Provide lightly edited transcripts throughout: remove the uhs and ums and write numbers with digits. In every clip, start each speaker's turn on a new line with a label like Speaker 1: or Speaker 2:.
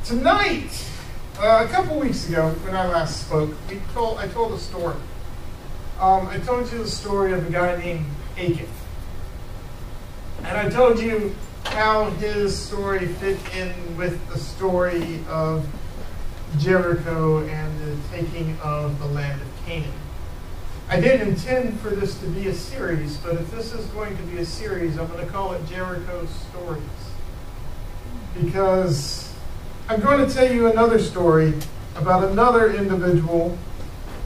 Speaker 1: Tonight, a couple weeks ago, when I last spoke, I told a story. I told you the story of a guy named Achan. And I told you how his story fit in with the story of Jericho and the taking of the land of Canaan. I didn't intend for this to be a series, but if this is going to be a series, I'm going to call it Jericho Stories. Because I'm going to tell you another story about another individual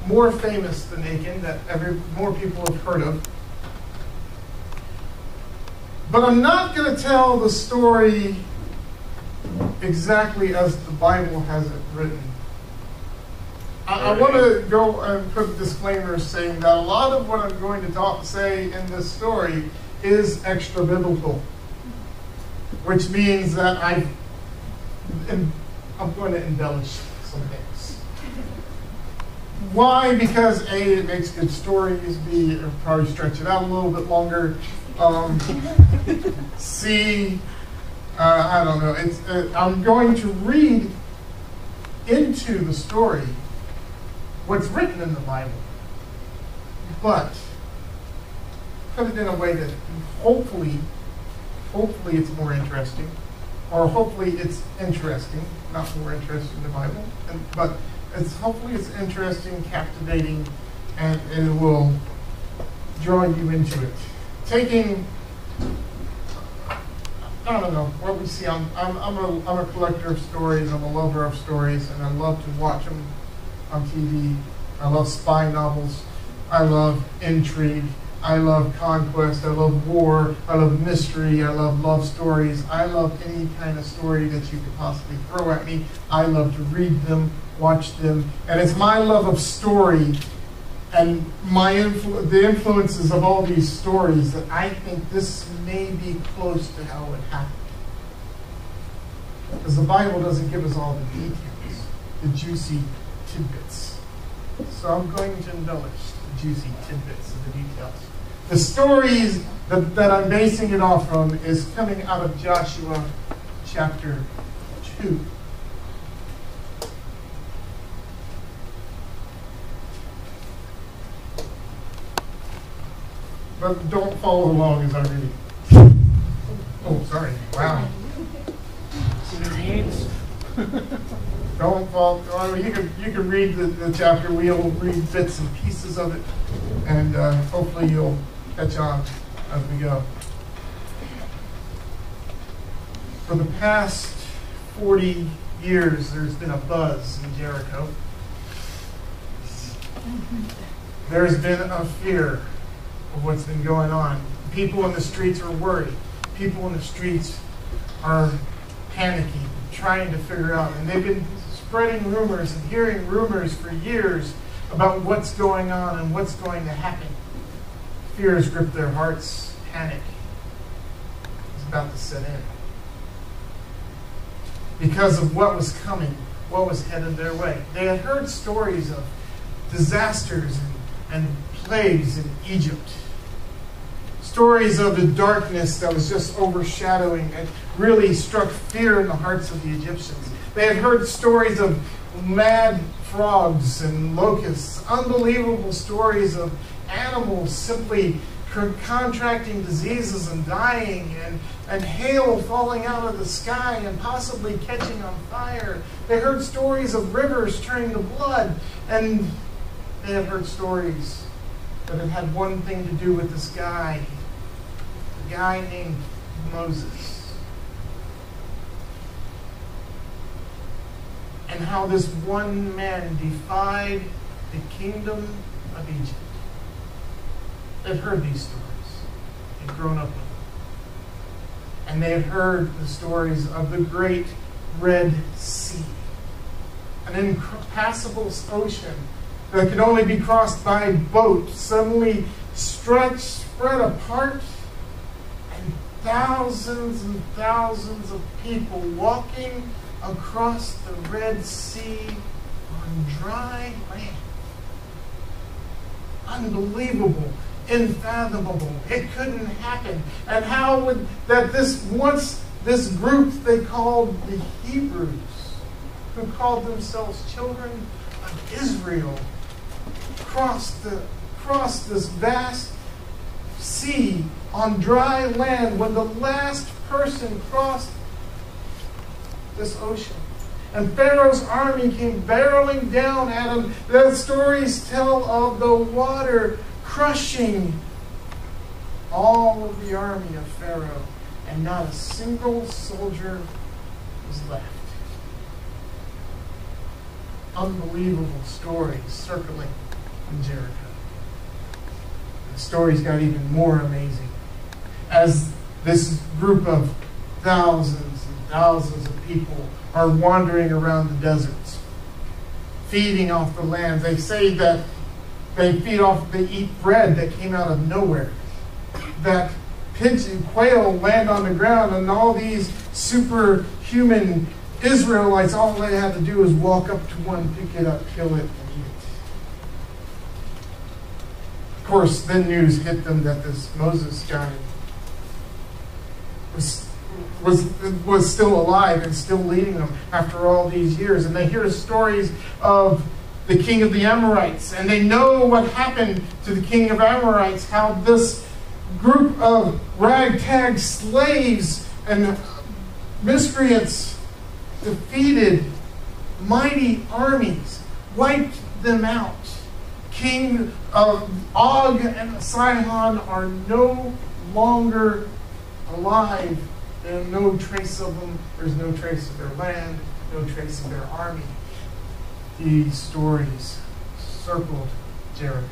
Speaker 1: more famous than Achan that more people have heard of. But I'm not going to tell the story exactly as the Bible has it written. I want to go and put a disclaimer saying that a lot of what I'm going to say in this story is extra biblical, which means that I'm going to embellish some things. Why? Because A, it makes good stories. B, it'll probably stretch it out a little bit longer. C, I don't know. I'm going to read into the story what's written in the Bible, but put it in a way that hopefully it's more interesting, or hopefully it's interesting, not more interesting than the Bible, but hopefully it's interesting, captivating, and it will draw you into it. Taking, I don't know, what we see, I'm a collector of stories, I'm a lover of stories, and I love to watch them on TV. I love spy novels, I love intrigue, I love conquest, I love war, I love mystery, I love stories. I love any kind of story that you could possibly throw at me. I love to read them, watch them, and it's my love of story and the influences of all these stories that I think this may be close to how it happened. Because the Bible doesn't give us all the details, the juicy tidbits. So I'm going to embellish the juicy tidbits of the details. The stories that I'm basing it off from is coming out of Joshua chapter 2. But don't follow along as I read. Oh, sorry. Wow. Don't fall. You can read the chapter. We'll read bits and pieces of it, and hopefully you'll catch on as we go. For the past 40 years, there's been a buzz in Jericho. There's been a fear of what's been going on. People in the streets are worried. People in the streets are panicking, trying to figure out, and they've been spreading rumors and hearing rumors for years about what's going on and what's going to happen. Fear has gripped their hearts. Panic is about to set in because of what was coming, what was headed their way. They had heard stories of disasters and plagues in Egypt. Stories of the darkness that was just overshadowing and really struck fear in the hearts of the Egyptians. They had heard stories of mad frogs and locusts, unbelievable stories of animals simply contracting diseases and dying, and hail falling out of the sky and possibly catching on fire. They heard stories of rivers turning to blood, and they had heard stories that it had one thing to do with this guy, a guy named Moses. And how this one man defied the kingdom of Egypt. They've heard these stories. They've grown up with them. And they had heard the stories of the great Red Sea, an impassable ocean that could only be crossed by boat, suddenly spread apart, and thousands of people walking across the Red Sea on dry land. Unbelievable, unfathomable. It couldn't happen. And how would that this group they called the Hebrews who called themselves children of Israel crossed this vast sea on dry land when the last person crossed this ocean. And Pharaoh's army came barreling down at him. The stories tell of the water crushing all of the army of Pharaoh, and not a single soldier was left. Unbelievable stories circling in Jericho. The stories got even more amazing as this group of thousands and thousands of people are wandering around the deserts, feeding off the land. They say that they eat bread that came out of nowhere. That pigeon, quail land on the ground, and all these superhuman Israelites, all they had to do was walk up to one, pick it up, kill it, and eat it. Of course, then news hit them that this Moses guy was still alive and still leading them after all these years. And they hear stories of the king of the Amorites, and they know what happened to the king of Amorites, how this group of ragtag slaves and miscreants defeated mighty armies, wiped them out. King of Og and Sihon are no longer alive. There's no trace of them. There's no trace of their land, no trace of their army. These stories circled Jericho.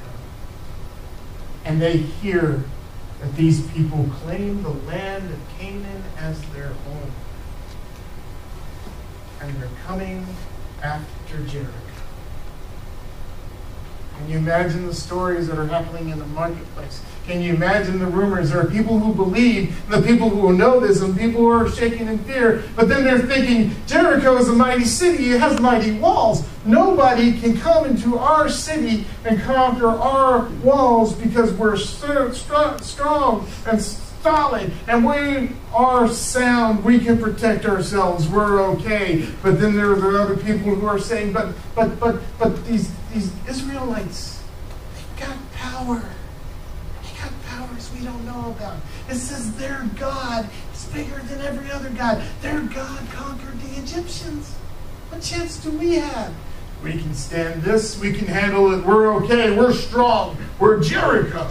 Speaker 1: And they hear that these people claim the land of Canaan as their home. And they're coming after Jericho. Can you imagine the stories that are happening in the marketplace? Can you imagine the rumors? There are people who believe, the people who know this, and people who are shaking in fear. But then they're thinking, Jericho is a mighty city. It has mighty walls. Nobody can come into our city and conquer our walls because we're strong and solid, and we are sound. We can protect ourselves. We're okay. But then there are the other people who are saying, but these Israelites, they've got power. They got powers we don't know about. It says their God is bigger than every other God. Their God conquered the Egyptians. What chance do we have? We can stand this. We can handle it. We're okay. We're strong. We're Jericho.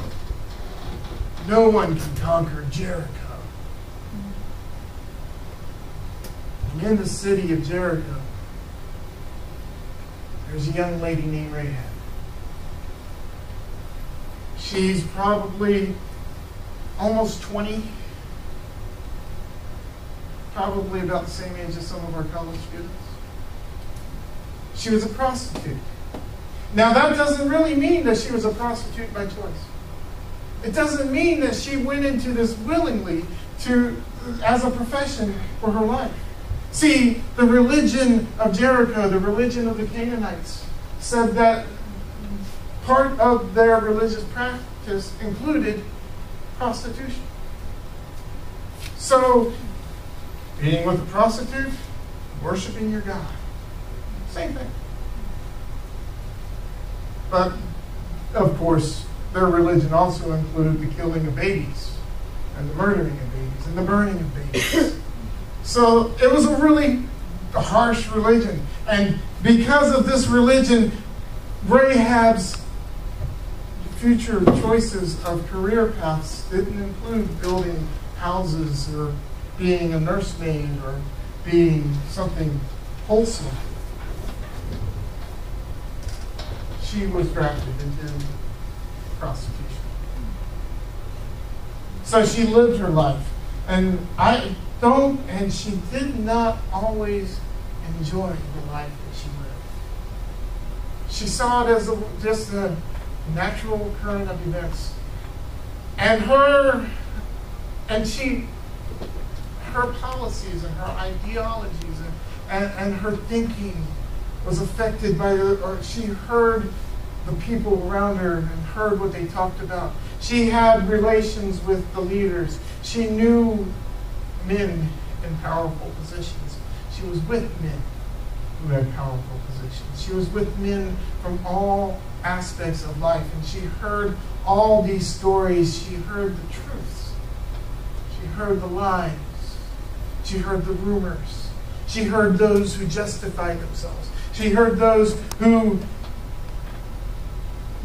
Speaker 1: No one can conquer Jericho. And in the city of Jericho, there's a young lady named Rahab. She's probably almost 20, probably about the same age as some of our college students. She was a prostitute. Now, that doesn't really mean that she was a prostitute by choice. It doesn't mean that she went into this willingly as a profession for her life. See, the religion of Jericho, the religion of the Canaanites, said that part of their religious practice included prostitution. So, being with a prostitute, worshiping your God, same thing. But, of course, their religion also included the killing of babies, and the murdering of babies, and the burning of babies. So it was a really harsh religion. And because of this religion, Rahab's future choices of career paths didn't include building houses or being a nursemaid or being something wholesome. She was drafted into prostitution. So she lived her life. And she did not always enjoy the life that she lived. She saw it as just a natural occurrence of events. And her policies and her ideologies and her thinking was affected by she heard the people around her and heard what they talked about. She had relations with the leaders. She knew men in powerful positions. She was with men who had powerful positions. She was with men from all aspects of life, and she heard all these stories. She heard the truths. She heard the lies. She heard the rumors. She heard those who justified themselves. She heard those who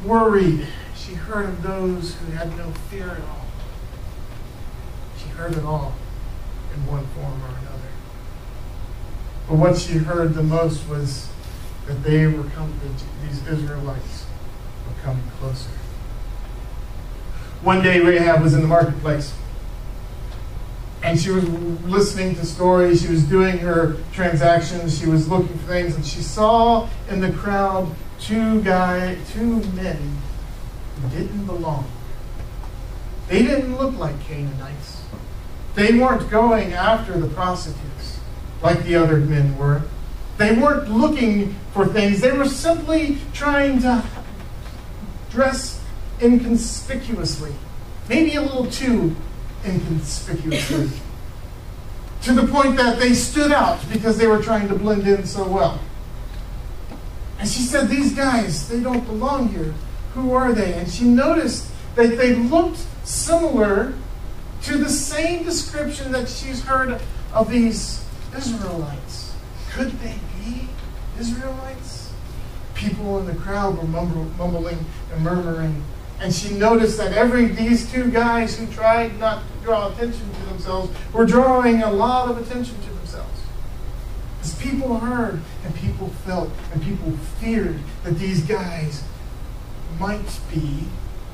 Speaker 1: worried. She heard of those who had no fear at all. She heard it all in one form or another. But what she heard the most was that these Israelites were coming closer. One day Rahab was in the marketplace, and she was listening to stories. She was doing her transactions. She was looking for things, and she saw in the crowd two men who didn't belong. They didn't look like Canaanites. They weren't going after the prostitutes like the other men were. They weren't looking for things. They were simply trying to dress inconspicuously, maybe a little too inconspicuously, to the point that they stood out because they were trying to blend in so well. And she said, these guys, they don't belong here. Who are they? And she noticed that they looked similar to the same description that she's heard of these Israelites. Could they be Israelites? People in the crowd were mumbling and murmuring. And she noticed that these two guys who tried not to draw attention to themselves were drawing a lot of attention to themselves. As people heard and people felt and people feared that these guys might be,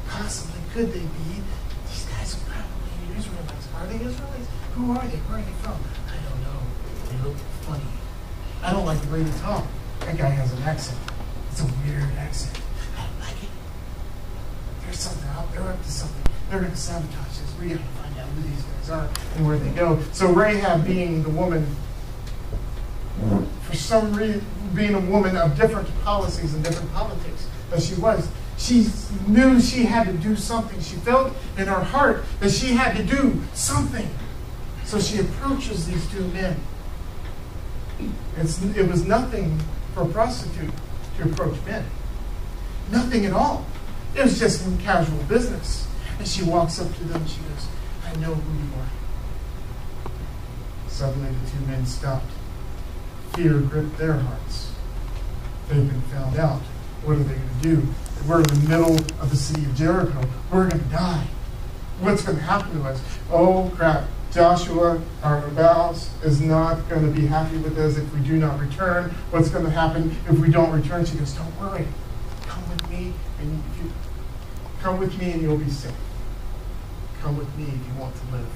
Speaker 1: possibly could they be, these guys are probably Israelites. Are they Israelites? Who are they? Where are they from? I don't know. They look funny. I don't like the way they talk. That guy has an accent. It's a weird accent. I don't like it. There's something out. They're up to something. They're going to sabotage this. We got to find out who these guys are and where they go. So Rahab, being the woman, for some reason, being a woman of different policies and different politics that she was, she knew she had to do something. She felt in her heart that she had to do something. So she approaches these two men. It was nothing for a prostitute to approach men. Nothing at all. It was just casual business. And she walks up to them and she goes, I know who you are. Suddenly the two men stopped. Fear gripped their hearts. They've been found out. What are they going to do? We're in the middle of the city of Jericho. We're going to die. What's going to happen to us? Oh, crap. Joshua, our spouse, is not going to be happy with us if we do not return. What's going to happen if we don't return? She goes, don't worry. Come with me, and you'll be safe. Come with me if you want to live.